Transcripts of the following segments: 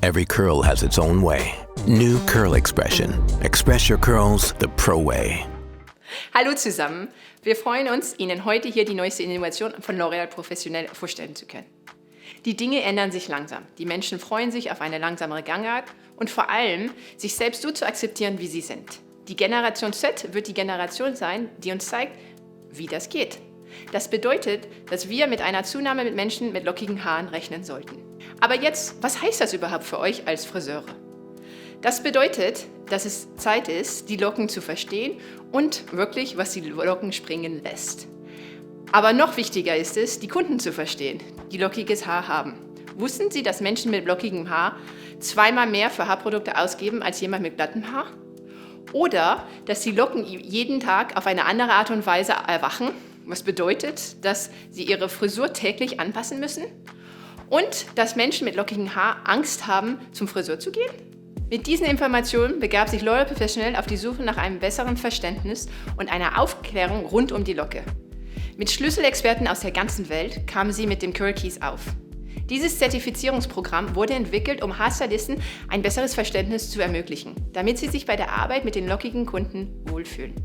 Every curl has its own way. New Curl Expression. Express your curls the pro way. Hallo zusammen, wir freuen uns, Ihnen heute hier die neueste Innovation von L'Oréal Professionnel vorstellen zu können. Die Dinge ändern sich langsam. Die Menschen freuen sich auf eine langsamere Gangart und vor allem, sich selbst so zu akzeptieren, wie sie sind. Die Generation Z wird die Generation sein, die uns zeigt, wie das geht. Das bedeutet, dass wir mit einer Zunahme mit Menschen mit lockigen Haaren rechnen sollten. Aber jetzt, was heißt das überhaupt für euch als Friseure? Das bedeutet, dass es Zeit ist, die Locken zu verstehen und wirklich, was die Locken springen lässt. Aber noch wichtiger ist es, die Kunden zu verstehen, die lockiges Haar haben. Wussten Sie, dass Menschen mit lockigem Haar zweimal mehr für Haarprodukte ausgeben als jemand mit glattem Haar? Oder, dass die Locken jeden Tag auf eine andere Art und Weise erwachen, was bedeutet, dass sie ihre Frisur täglich anpassen müssen? Und, dass Menschen mit lockigem Haar Angst haben, zum Friseur zu gehen? Mit diesen Informationen begab sich L'Oréal Professionnel auf die Suche nach einem besseren Verständnis und einer Aufklärung rund um die Locke. Mit Schlüsselexperten aus der ganzen Welt kamen sie mit dem Curl Keys auf. Dieses Zertifizierungsprogramm wurde entwickelt, um Haarstylisten ein besseres Verständnis zu ermöglichen, damit sie sich bei der Arbeit mit den lockigen Kunden wohlfühlen.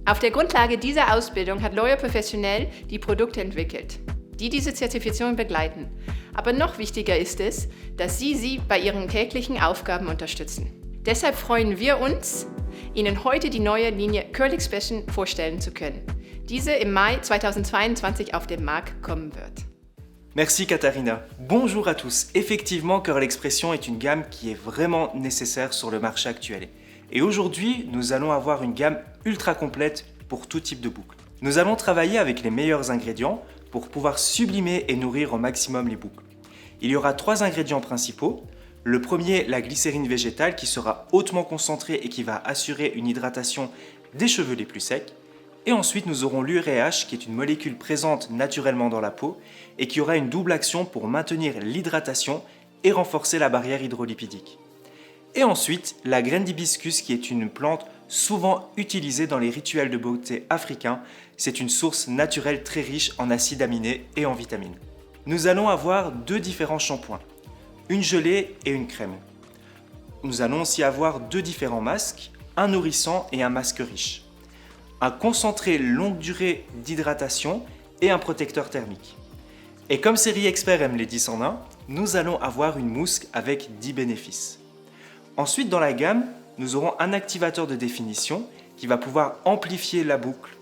Auf der Grundlage dieser Ausbildung hat L'Oréal Professionnel die Produkte entwickelt, die diese Zertifizierung begleiten. Aber noch wichtiger ist es, dass Sie bei Ihren täglichen Aufgaben unterstützen. Deshalb freuen wir uns, Ihnen heute die neue Linie Curl Expression vorstellen zu können, diese im Mai 2022 auf den Markt kommen wird. Merci Katharina. Bonjour à tous. Effectivement, Curl Expression est une gamme qui est vraiment nécessaire sur le marché actuel. Et aujourd'hui, nous allons avoir une gamme ultra complète pour tout type de boucle. Nous allons travailler avec les meilleurs ingrédients pour pouvoir sublimer et nourrir au maximum les boucles. Il y aura 3 ingrédients principaux. Le premier, la glycérine végétale qui sera hautement concentrée et qui va assurer une hydratation des cheveux les plus secs. Et ensuite, nous aurons l'UREH qui est une molécule présente naturellement dans la peau et qui aura une double action pour maintenir l'hydratation et renforcer la barrière hydrolipidique. Et ensuite, la graine d'hibiscus qui est une plante souvent utilisée dans les rituels de beauté africains. C'est une source naturelle très riche en acides aminés et en vitamines. Nous allons avoir 2 différents shampoings, une gelée et une crème. Nous allons aussi avoir 2 différents masques, un nourrissant et un masque riche. Un concentré longue durée d'hydratation et un protecteur thermique. Et comme Série Expert aime les 10 en 1, nous allons avoir une mousse avec 10 bénéfices. Ensuite, dans la gamme, nous aurons un activateur de définition qui va pouvoir amplifier la boucle,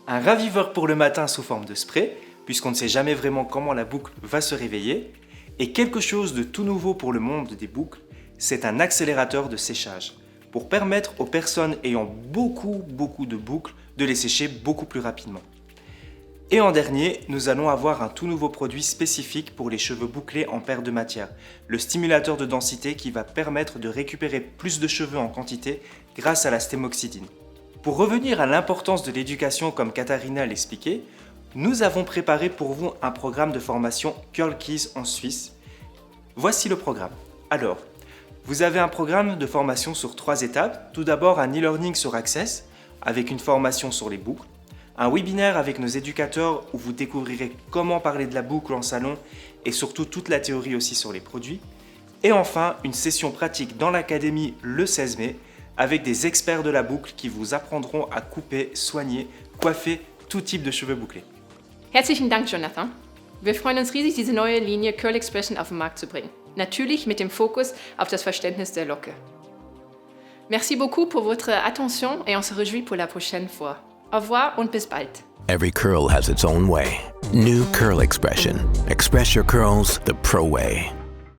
un raviveur pour le matin sous forme de spray, puisqu'on ne sait jamais vraiment comment la boucle va se réveiller, et quelque chose de tout nouveau pour le monde des boucles, c'est un accélérateur de séchage, pour permettre aux personnes ayant beaucoup de boucles de les sécher beaucoup plus rapidement. Et en dernier, nous allons avoir un tout nouveau produit spécifique pour les cheveux bouclés en paire de matière, le stimulateur de densité qui va permettre de récupérer plus de cheveux en quantité grâce à la stémoxydine. Pour revenir à l'importance de l'éducation comme Katharina l'expliquait, nous avons préparé pour vous un programme de formation Curl Keys en Suisse. Voici le programme. Alors, vous avez un programme de formation sur 3 étapes. Tout d'abord, un e-learning sur Access avec une formation sur les boucles. Un webinaire avec nos éducateurs où vous découvrirez comment parler de la boucle en salon et surtout toute la théorie aussi sur les produits. Et enfin, une session pratique dans l'académie le 16 mai avec des experts de la boucle qui vous apprendront à couper, soigner, coiffer tout type de cheveux bouclés. Herzlichen Dank, Jonathan. Wir freuen uns riesig, diese neue Linie Curl Expression auf den Markt zu bringen. Natürlich mit dem Fokus auf das Verständnis der Locke. Merci beaucoup pour votre attention et on se réjouit pour la prochaine fois. Au revoir und bis bald. Every curl has its own way. New Curl Expression. Express your curls the pro way.